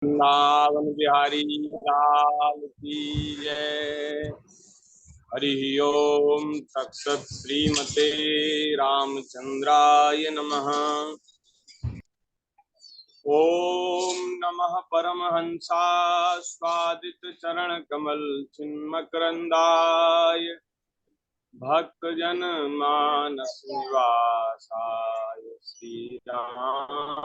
वृंदावन बिहारी लाल की जय। हरि ओम तत्सत। श्रीमते रामचंद्राय नमः। ओम नमः परमहंसास्वादित चरण कमल चिन्मकरंदाय भक्तजन मानस निवासाय श्री रामचंद्राय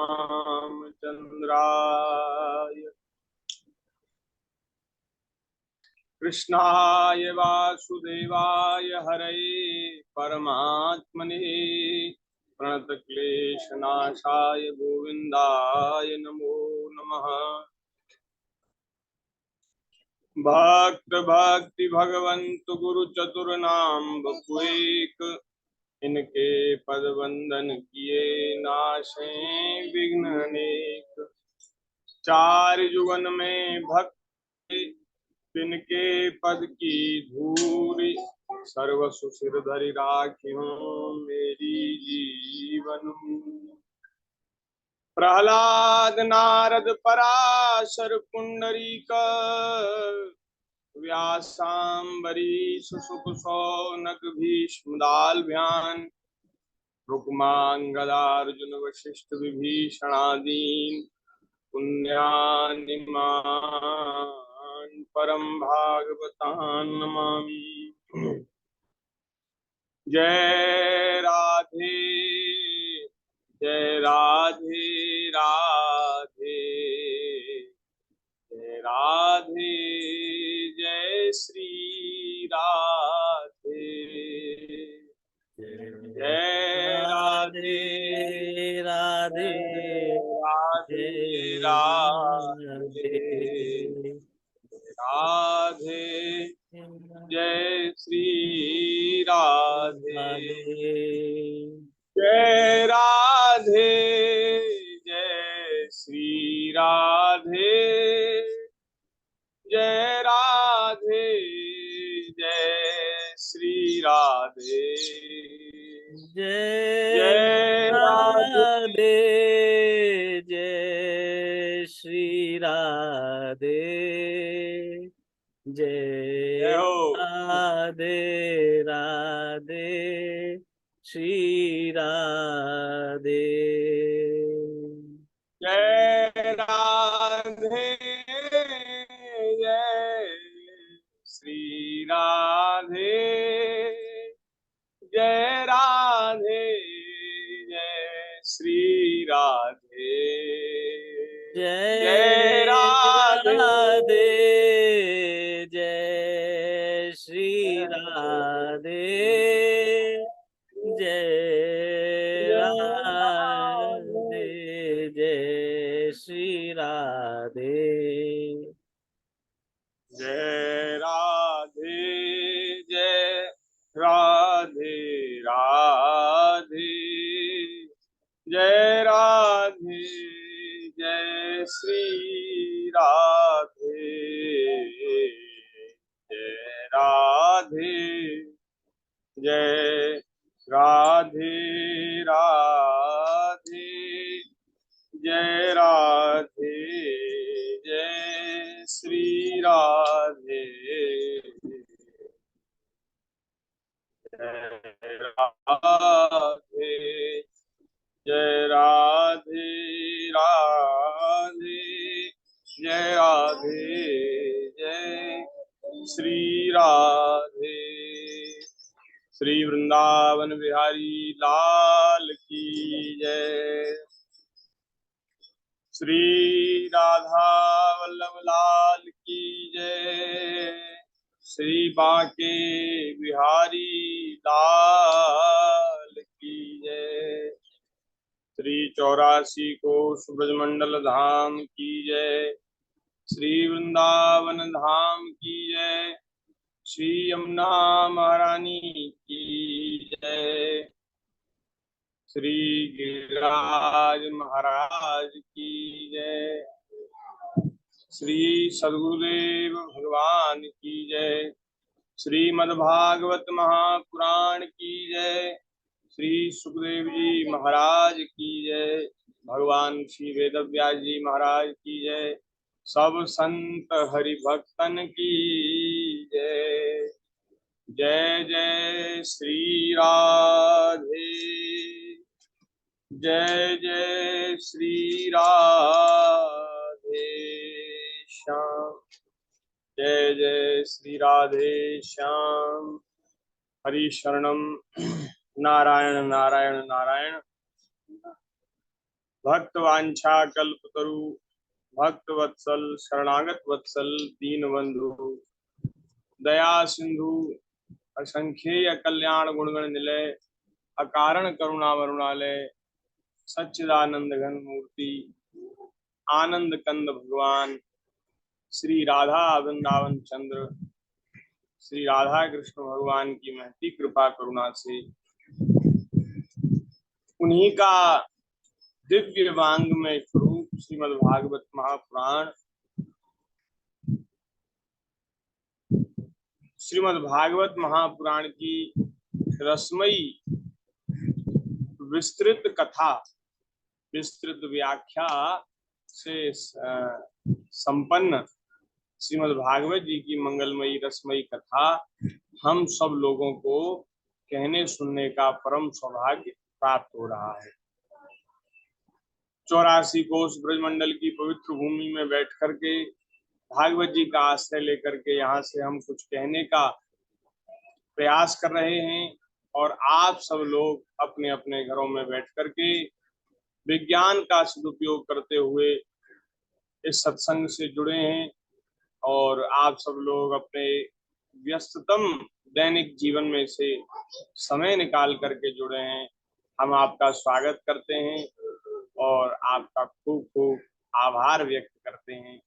कृष्णाय वासुदेवाय हरये परमात्मने प्रणतक्लेशनाशाय गोविन्दाय नमो नमः। भक्त भक्ति भगवंत गुरु चतुर्नाम बपुएक, इनके पद वंदन किए नाशे विघ्न अनेक। चार जुगन में भक्ति तिनके पद की धूरी, सर्वसु सिर धरि राखियो मेरी जीवन। प्रहलाद नारद पराशर पुंडरीक, व्यासाम्बरीश सुख सौनक भीष्म दालभ्यान। रुक्मांगदार्जुन वशिष्ठ विभीषणादीन पुण्यानिमान परम भागवतान नमामि। जय राधे जय राधे राधे जय राधे जय श्री राधे। जय राधे राधे राधे राधे राधे जय श्री राधे। जय राधे जय श्री राधे जय राधे जय श्री राधे। जय राधे जय श्री राधे जय राधे राधे श्री राधे। जय राधे जय श्री राधे जय राधे जय श्री राधे। जय राधे जय श्री राधे जय राधे जय श्री राधे। जय राधे जय राधे राधे जय राधे जय श्री राधे। जय राधे जय राधे राधे जय राधे जय श्री राधे। जय राधे जय राधे राधे जय राधे जय श्री राधे। श्री वृंदावन बिहारी लाल की जय। श्री राधा वल्लभ लाल की जय। श्री बांके बिहारी लाल की जय। श्री 84 कोस ब्रजमंडल धाम की जय। श्री वृंदावन धाम की जय। श्री यमुना महारानी की जय। श्री गिरिराज महाराज की जय। श्री सद्गुरुदेव भगवान की जय। श्रीमद्भागवत महापुराण की जय। श्री सुखदेव जी महाराज की जय। भगवान श्री वेदव्यास जी महाराज की जय। सब संत हरि भक्तन की जय। जय जय श्री राधे, जय जय श्री राधे श्याम, जय जय श्री राधे श्याम। हरि शरणम नारायण नारायण नारायण। भक्त वांछा कल्पतरु, भक्त वत्सल शरणागत वत्सल दीन बंधु, दया सिंधु असंख्येय कल्याण गुणगण निलय, अकारण करुणा वरुणालय, सच्चिदानंद घन मूर्ति आनंद कंद भगवान श्री राधा वृंदावन चंद्र, श्री राधा कृष्ण भगवान की महती कृपा करुणा से उन्हीं का दिव्य वांग्मय स्वरूप श्रीमद् भागवत महापुराण, श्रीमद् भागवत महापुराण की रसमयी विस्तृत कथा, विस्तृत व्याख्या से संपन्न श्रीमद् भागवत जी की मंगलमयी रसमयी कथा हम सब लोगों को कहने सुनने का परम सौभाग्य प्राप्त हो रहा है। 84 कोस ब्रजमंडल की पवित्र भूमि में बैठ करके भागवत जी का आश्रय लेकर के यहाँ से हम कुछ कहने का प्रयास कर रहे हैं और आप सब लोग अपने अपने घरों में बैठ करके विज्ञान का सदुपयोग करते हुए इस सत्संग से जुड़े हैं और आप सब लोग अपने व्यस्ततम दैनिक जीवन में से समय निकाल करके जुड़े हैं। हम आपका स्वागत करते हैं और आपका खूब खूब आभार व्यक्त करते हैं।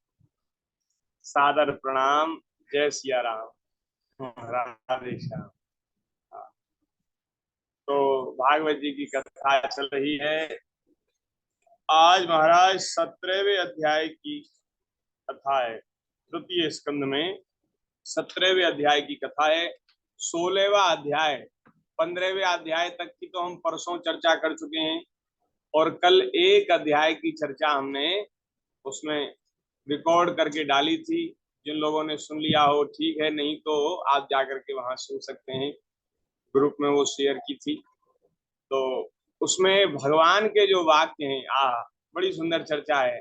सादर प्रणाम। जय सिया राम, राधे श्याम। तो भागवत जी की कथा चल रही है। आज महाराज 17वें अध्याय की कथा है। तृतीय स्कंद में 17वें अध्याय की कथा है। 16वां अध्याय 15वें अध्याय तक की तो हम परसों चर्चा कर चुके हैं और कल एक अध्याय की चर्चा हमने उसमें रिकॉर्ड करके डाली थी। जिन लोगों ने सुन लिया हो ठीक है, नहीं तो आप जाकर के वहां सुन सकते हैं। ग्रुप में वो शेयर की थी। तो उसमें भगवान के जो वाक्य हैं, बड़ी सुंदर चर्चा है।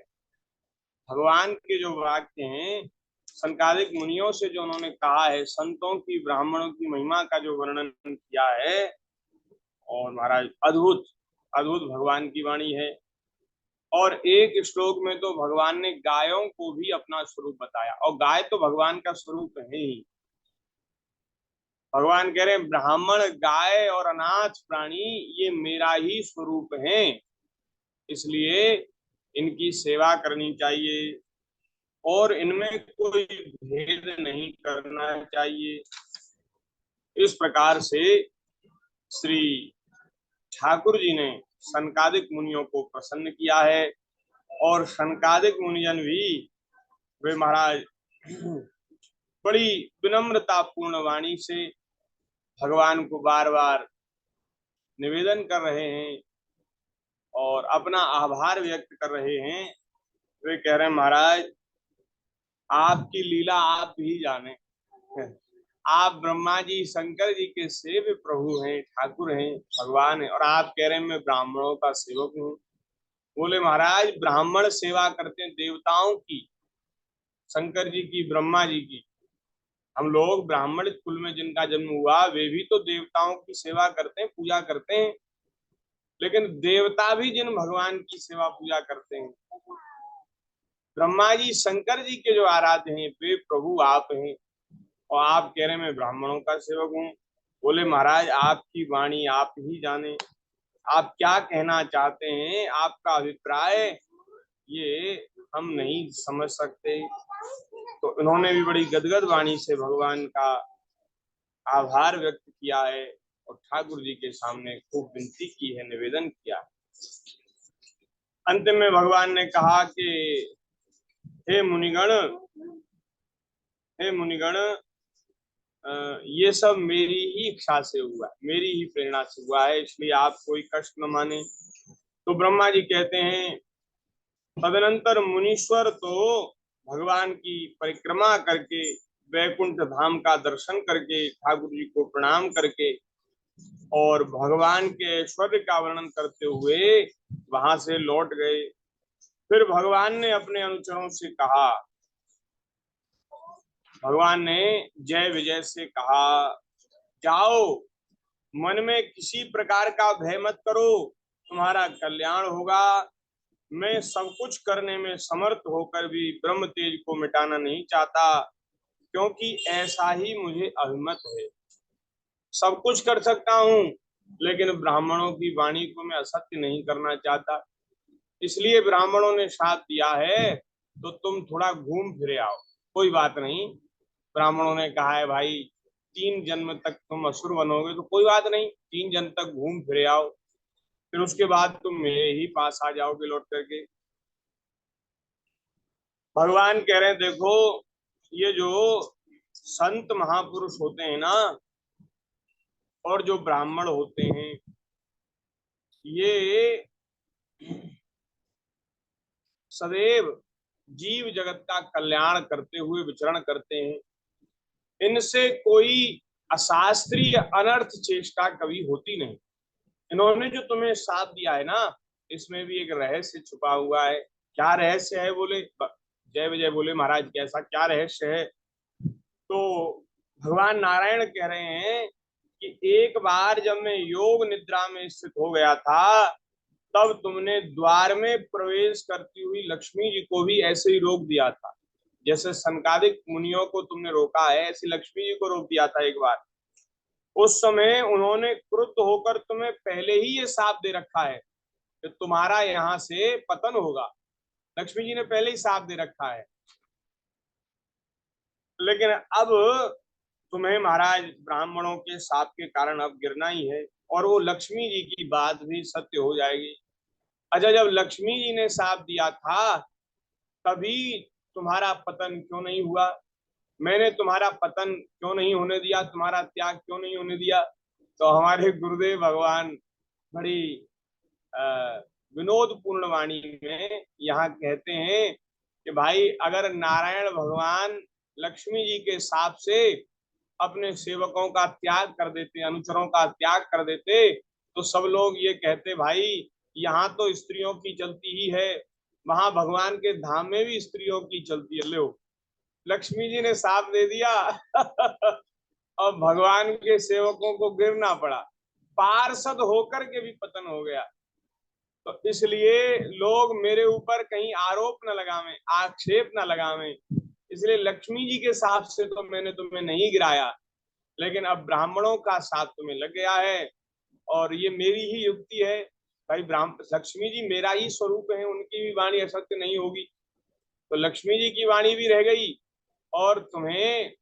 भगवान के जो वाक्य हैं, संकादिक मुनियों से जो उन्होंने कहा है, संतों की ब्राह्मणों की महिमा का जो वर्णन किया है, और महाराज अद्भुत अद्भुत भगवान की वाणी है। और एक श्लोक में तो भगवान ने गायों को भी अपना स्वरूप बताया, और गाय तो भगवान का स्वरूप है ही। भगवान कह रहे हैं ब्राह्मण गाय और अनाथ प्राणी ये मेरा ही स्वरूप है, इसलिए इनकी सेवा करनी चाहिए और इनमें कोई भेद नहीं करना चाहिए। इस प्रकार से श्री ठाकुर जी ने सनकादिक मुनियों को प्रसन्न किया है और सनकादिक मुनिजन भी वे महाराज बड़ी विनम्रता पूर्ण वाणी से भगवान को बार बार निवेदन कर रहे हैं और अपना आभार व्यक्त कर रहे हैं। वे कह रहे हैं महाराज आपकी लीला आप ही जाने, आप ब्रह्मा जी शंकर जी के सेव्य प्रभु हैं, ठाकुर हैं, भगवान हैं, और आप कह रहे हैं मैं ब्राह्मणों का सेवक हूँ। बोले महाराज ब्राह्मण सेवा करते हैं देवताओं की, शंकर जी की, ब्रह्मा जी की। हम लोग ब्राह्मण कुल में जिनका जन्म हुआ वे भी तो देवताओं की सेवा करते हैं, पूजा करते हैं, लेकिन देवता भी जिन भगवान की सेवा पूजा करते हैं, ब्रह्मा जी शंकर जी के जो आराध्य हैं वे प्रभु आप हैं, और आप कह रहे हैं मैं ब्राह्मणों का सेवक हूँ। बोले महाराज आपकी वाणी आप ही जाने, आप क्या कहना चाहते हैं, आपका अभिप्राय ये हम नहीं समझ सकते। तो इन्होंने भी बड़ी गदगद वाणी से भगवान का आभार व्यक्त किया है और ठाकुर जी के सामने खूब विनती की है, निवेदन किया। अंत में भगवान ने कहा कि हे मुनिगण, हे मुनिगण, ये सब मेरी ही इच्छा से हुआ, मेरी ही प्रेरणा से हुआ है, इसलिए आप कोई कष्ट न माने। तो ब्रह्मा जी कहते हैं तदनंतर मुनीश्वर तो भगवान की परिक्रमा करके, वैकुंठ धाम का दर्शन करके, ठाकुर जी को प्रणाम करके और भगवान के ऐश्वर्य का वर्णन करते हुए वहां से लौट गए। फिर भगवान ने अपने अनुचरों से कहा, भगवान ने जय विजय से कहा, जाओ, मन में किसी प्रकार का भय मत करो, तुम्हारा कल्याण होगा। मैं सब कुछ करने में समर्थ होकर भी ब्रह्म तेज को मिटाना नहीं चाहता, क्योंकि ऐसा ही मुझे अभिमत है। सब कुछ कर सकता हूँ, लेकिन ब्राह्मणों की वाणी को मैं असत्य नहीं करना चाहता। इसलिए ब्राह्मणों ने साथ दिया है, तो तुम थोड़ा घूम फिरे आओ। कोई बात नहीं, ब्राह्मणों ने कहा है भाई 3 जन्म तक तुम असुर बनोगे, तो कोई बात नहीं, 3 जन्म तक घूम फिरे आओ, फिर उसके बाद तुम मेरे ही पास आ जाओगे लौट करके। भगवान कह रहे हैं, देखो, ये जो संत महापुरुष होते हैं ना, और जो ब्राह्मण होते हैं, ये सदैव जीव जगत का कल्याण करते हुए विचरण करते हैं। इनसे कोई अशास्त्रीय अनर्थ चेष्टा कभी होती नहीं। इन्होंने जो तुम्हें साथ दिया है ना, इसमें भी एक रहस्य छुपा हुआ है। क्या रहस्य है? बोले जय विजय बोले, महाराज कैसा क्या रहस्य है? तो भगवान नारायण कह रहे हैं कि एक बार जब मैं योग निद्रा में स्थित हो गया था, तब तुमने द्वार में प्रवेश करती हुई लक्ष्मी जी को भी ऐसे ही रोक दिया था। जैसे सनकादिक मुनियों को तुमने रोका है, ऐसी लक्ष्मी जी को रोक दिया था एक बार। उस समय उन्होंने क्रुद्ध होकर तुम्हें पहले ही ये साफ दे रखा है कि तुम्हारा यहाँ से पतन होगा। लक्ष्मी जी ने पहले ही साफ दे रखा है। लेकिन अब तुम्हें महाराज ब्राह्मणों के साप के कारण अब गिरना ही है, और वो लक्ष्मी जी की बात भी सत्य हो जाएगी। अच्छा, जब लक्ष्मी जी ने साप दिया था, तभी तुम्हारा पतन क्यों नहीं हुआ? मैंने तुम्हारा पतन क्यों नहीं होने दिया, तुम्हारा त्याग क्यों नहीं होने दिया? तो हमारे गुरुदेव भगवान बड़ी विनोद पूर्ण वाणी में यहाँ कहते हैं कि भाई, अगर नारायण भगवान लक्ष्मी जी के साप से अपने सेवकों का त्याग कर देते, अनुचरों का त्याग कर देते, तो सब लोग ये कहते, भाई यहाँ तो स्त्रियों की चलती ही है, वहां भगवान के धाम में भी स्त्रियों की चलती है। लो, लक्ष्मी जी ने साप दे दिया और भगवान के सेवकों को गिरना पड़ा, पार्षद होकर के भी पतन हो गया। तो इसलिए लोग मेरे ऊपर कहीं आरोप न लगावें, आक्षेप न लगावें, इसलिए लक्ष्मी जी के साप से तो मैंने तुम्हें नहीं गिराया, लेकिन अब ब्राह्मणों का साथ तुम्हें लग गया है। और ये मेरी ही युक्ति है भाई, लक्ष्मी जी मेरा ही स्वरूप है, उनकी भी वाणी असत्य नहीं होगी। तो लक्ष्मी जी की वाणी भी रह गई, और तुम्हें,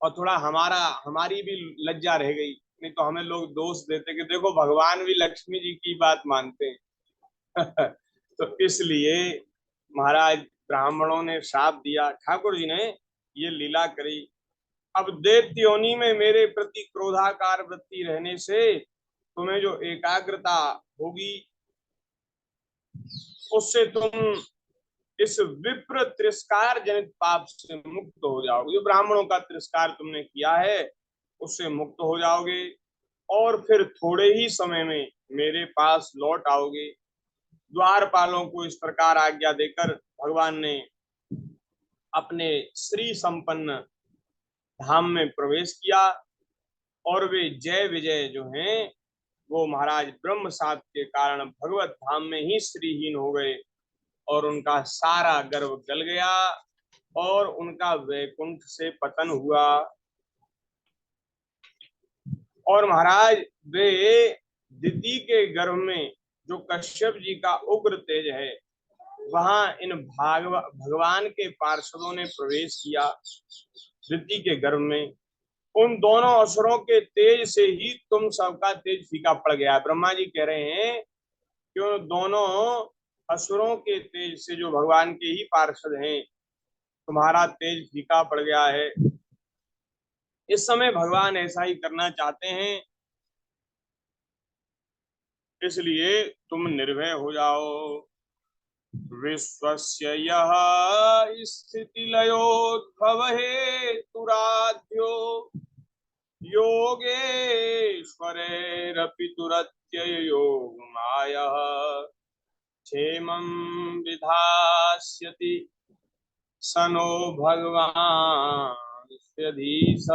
और थोड़ा हमारी भी लज्जा रह गई। नहीं तो हमें लोग दोष देते कि देखो भगवान भी लक्ष्मी जी की बात मानते हैं। तो इसलिए महाराज ब्राह्मणों ने शाप दिया, ठाकुर जी ने ये लीला करी। अब दैत्य योनि में मेरे प्रति क्रोधाकार वृत्ति रहने से तुम्हें जो एकाग्रता होगी, उससे तुम इस विप्र तिरस्कार जनित पाप से मुक्त हो जाओगे। जो ब्राह्मणों का तिरस्कार तुमने किया है, उससे मुक्त हो जाओगे, और फिर थोड़े ही समय में मेरे पास लौट आओगे। द्वारपालों को इस प्रकार आज्ञा देकर भगवान ने अपने श्री संपन्न धाम में प्रवेश किया, और वे जय विजय जो हैं, वो महाराज ब्रह्म सात के कारण भगवत धाम में ही श्रीहीन हो गए, और उनका सारा गर्व गल गया, और उनका वैकुंठ से पतन हुआ। और महाराज वे दिति के गर्भ में जो कश्यप जी का उग्र तेज है, वहां इन भगवान के पार्षदों ने प्रवेश किया दिति के गर्भ में। उन दोनों असुरों के तेज से ही तुम सबका तेज फीका पड़ गया। ब्रह्मा जी कह रहे हैं कि उन दोनों असुरों के तेज से, जो भगवान के ही पार्षद हैं, तुम्हारा तेज फीका पड़ गया है। इस समय भगवान ऐसा ही करना चाहते हैं, इसलिए तुम निर्भय हो जाओ। विश्वस्य यः स्थितिलयोद्भव हेतुराध्यो योगेश्वरैरपि दुरत्ययोगमायः क्षेमं विधास्यति स नो भगवान् स्वधीश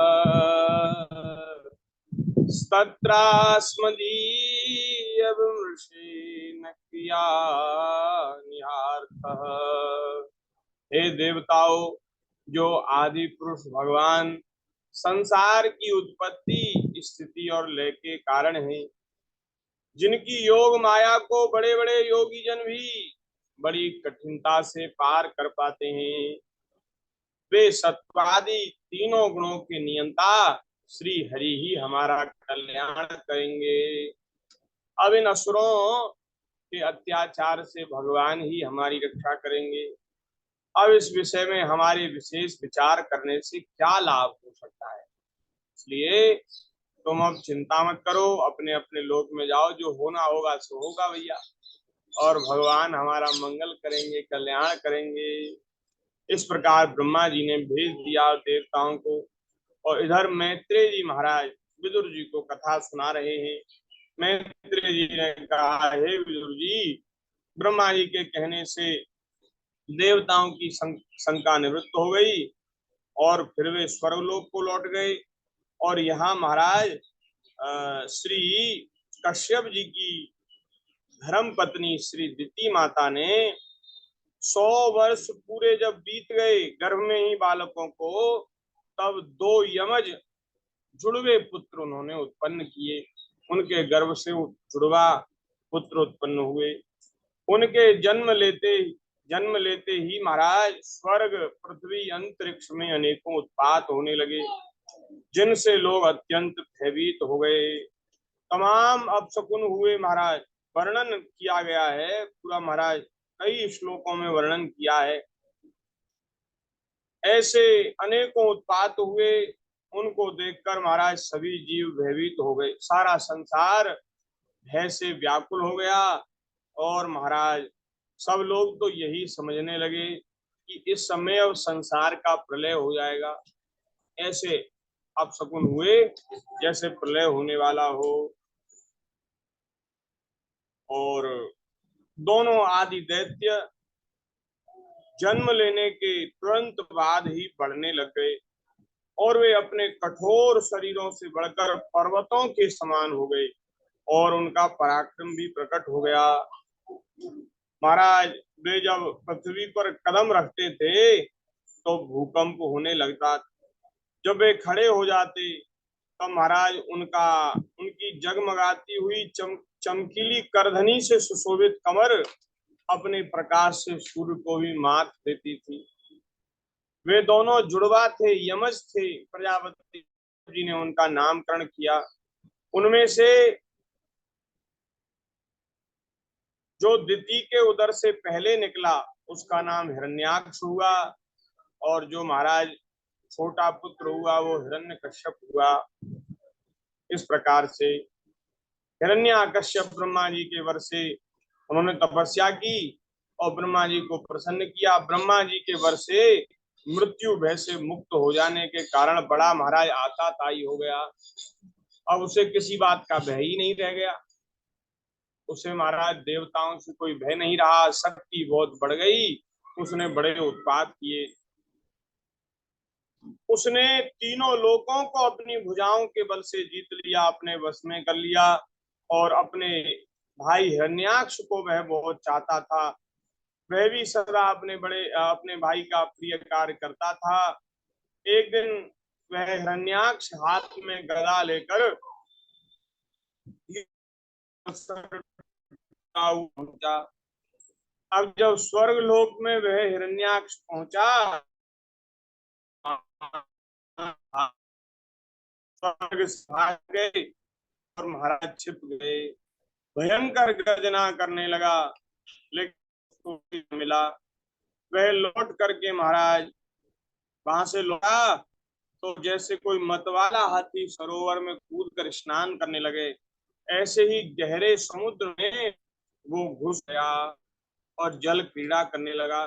तत्रास्मदीयविमृशेन क्रिया निहार्थः। हे देवताओं, जो आदि पुरुष भगवान संसार की उत्पत्ति, स्थिति और लय के कारण हैं, जिनकी योग माया को बड़े बड़े योगी जन भी बड़ी कठिनता से पार कर पाते हैं, वे सत्वादि तीनों गुणों के नियंता श्री हरि ही हमारा कल्याण करेंगे। अब इन असुरों के अत्याचार से भगवान ही हमारी रक्षा करेंगे। अब इस विषय में हमारे विशेष विचार करने से क्या लाभ हो सकता है, इसलिए तुम अब चिंता मत करो, अपने अपने लोक में जाओ, जो होना होगा सो होगा भैया, और भगवान हमारा मंगल करेंगे, कल्याण करेंगे। इस प्रकार ब्रह्मा जी ने भेज दिया देवताओं को, और इधर मैत्रेय जी महाराज विदुर जी को कथा सुना रहे हैं। मैत्रेय जी ने कहा, हे विदुर जी, ब्रह्मा जी के कहने से देवताओं की शंका निवृत्त हो गई और फिर वे स्वर्गलोक को लौट गए। और यहाँ महाराज श्री कश्यप जी की धर्म पत्नी श्री दिति माता ने 100 वर्ष पूरे जब बीत गए गर्भ में ही बालकों को, तब 2 यमज जुड़वे पुत्र उन्होंने उत्पन्न किए। उनके गर्भ से जुड़वा पुत्र उत्पन्न हुए। उनके जन्म लेते ही महाराज स्वर्ग, पृथ्वी, अंतरिक्ष में अनेकों उत्पात होने लगे, जिनसे लोग अत्यंत भयभीत हो गए। तमाम अपशकुन हुए महाराज, वर्णन किया गया है पूरा महाराज, कई श्लोकों में वर्णन किया है। ऐसे अनेकों उत्पात हुए, उनको देखकर महाराज सभी जीव भयभीत हो गए, सारा संसार भय से व्याकुल हो गया। और महाराज सब लोग तो यही समझने लगे कि इस समय अब संसार का प्रलय हो जाएगा। ऐसे अपशकुन हुए जैसे प्रलय होने वाला हो। और दोनों आदि दैत्य जन्म लेने के तुरंत बाद ही बढ़ने लग गए, और वे अपने कठोर शरीरों से बढ़कर पर्वतों के समान हो गए, और उनका पराक्रम भी प्रकट हो गया। महाराज वे जब पृथ्वी पर कदम रखते थे तो भूकंप होने लगता, जब वे खड़े हो जाते तब महाराज उनकी जगमगाती हुई चमकीली करधनी से सुशोभित कमर अपने प्रकाश से सूर्य को भी मात देती थी। वे दोनों जुड़वा थे, यमज थे। प्रजापति जी ने उनका नामकरण किया। उनमें से जो दिति के उदर से पहले निकला उसका नाम हिरण्याक्ष हुआ, और जो महाराज छोटा पुत्र हुआ वो हिरण्यकश्यप हुआ। इस प्रकार से हिरण्याकश्यप ब्रह्मा जी के वर से उन्होंने तपस्या की और ब्रह्मा जी को प्रसन्न किया। ब्रह्मा जी के वर से मृत्यु भय से मुक्त हो जाने के कारण बड़ा महाराज आताताई हो गया। अब उसे किसी बात का भय ही नहीं रह गया। उसे महाराज देवताओं से कोई भय नहीं रहा, शक्ति बहुत बढ़ गई, उसने बड़े उत्पात किए। उसने तीनों लोकों को अपनी भुजाओं के बल से जीत लिया, अपने वश में कर लिया, और अपने भाई हिरण्याक्ष को वह बहुत चाहता था। वह भी सदा अपने भाई का प्रिय कार्य करता था। एक दिन वह हिरण्याक्ष हाथ में गदा लेकर पहुंचा। अब जब स्वर्ग लोक में वह हिरण्याक्ष पहुंचा, स्वर्ग से भाग गए और महाराज छिप गए। भयंकर गर्जना करने लगा, लेकिन उसको मिला। वह लौट करके महाराज वहां से लौटा तो जैसे कोई मतवाला हाथी सरोवर में कूद कर स्नान करने लगे, ऐसे ही गहरे समुद्र में वो घुस गया। और जल क्रीड़ा करने लगा।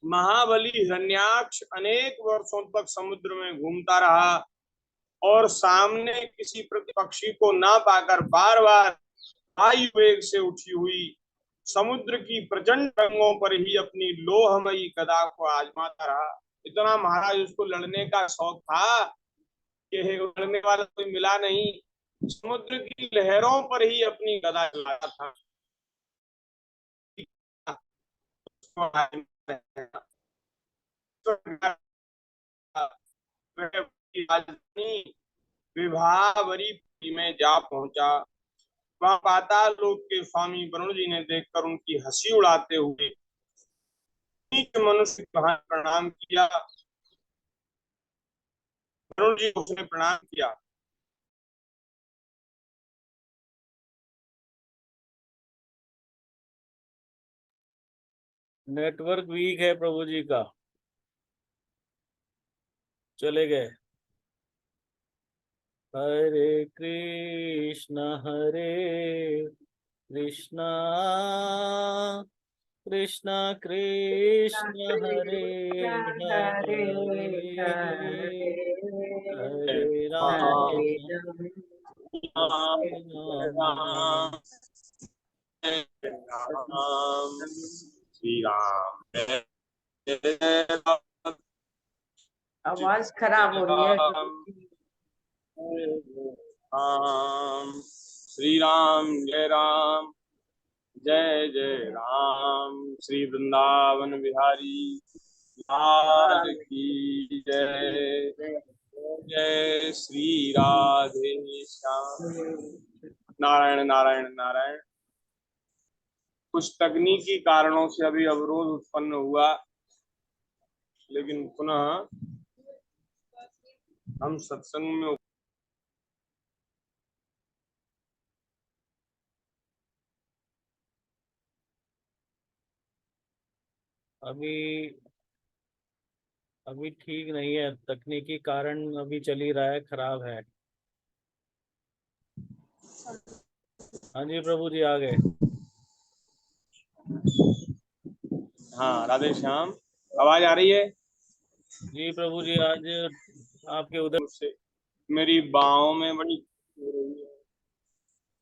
महाबली हिरण्याक्ष अनेक वर्षों तक समुद्र में घूमता रहा और सामने किसी प्रतिपक्षी को ना पाकर बार बार वायु वेग से उठी हुई समुद्र की प्रचंड रंगों पर ही अपनी लोहमयी गदा को आजमाता रहा। इतना महाराज उसको लड़ने का शौक था कि लड़ने वाला कोई मिला नहीं, समुद्र की लहरों पर ही अपनी गदा चलाता था। राजधानी विभावरी में जा पहुंचा। वहां पाताल लोक के स्वामी वरुण जी ने देखकर उनकी हंसी उड़ाते हुए नीच मनुष्य को प्रणाम किया। वरुण जी को उसने प्रणाम किया। नेटवर्क वीक है प्रभु जी का, चले गए। हरे कृष्ण कृष्ण कृष्ण हरे हरे, हरे राम हरे राम, श्री राम आवाज खराब हो रही है। राम श्री राम जय राम जय जय राम। श्री वृंदावन बिहारी लाल की जय। जय श्री राधे श्याम। नारायण नारायण नारायण। कुछ तकनीकी कारणों से अभी अवरोध उत्पन्न हुआ, लेकिन पुनः हम सत्संग में अभी ठीक नहीं है, तकनीकी कारण अभी चल ही रहा है, खराब है। हाँ जी प्रभु जी, आ गए। हाँ राधे श्याम। आवाज आ रही है जी प्रभु जी, आज आपके उधर मुझसे। मेरी बाहों में बड़ी हो रही है,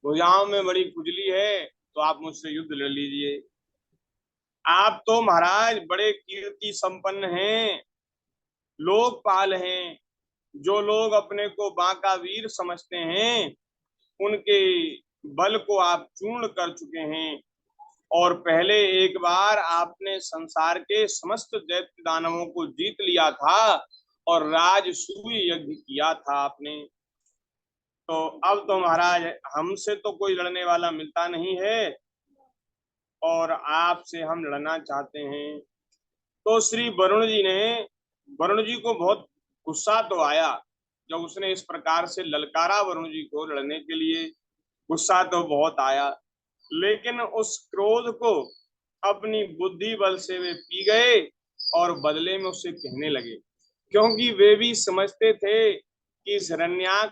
भुजाओं में बड़ी खुजली है, तो आप मुझसे युद्ध लड़ लीजिए। आप तो महाराज बड़े कीर्ति संपन्न हैं, लोकपाल हैं। जो लोग अपने को बांका वीर समझते हैं, उनके बल को आप चूर्ण कर चुके हैं। और पहले एक बार आपने संसार के समस्त दैत्य दानवों को जीत लिया था और राजसूय यज्ञ किया था आपने। तो अब तो महाराज हमसे तो कोई लड़ने वाला मिलता नहीं है और आपसे हम लड़ना चाहते हैं। तो श्री वरुण जी को बहुत गुस्सा तो आया जब उसने इस प्रकार से ललकारा वरुण जी को लड़ने के लिए। गुस्सा तो बहुत आया, लेकिन उस क्रोध को अपनी बुद्धि बल से वे पी गए और बदले में उससे कहने लगे, क्योंकि वे भी समझते थे कि इस हिरण्याक्ष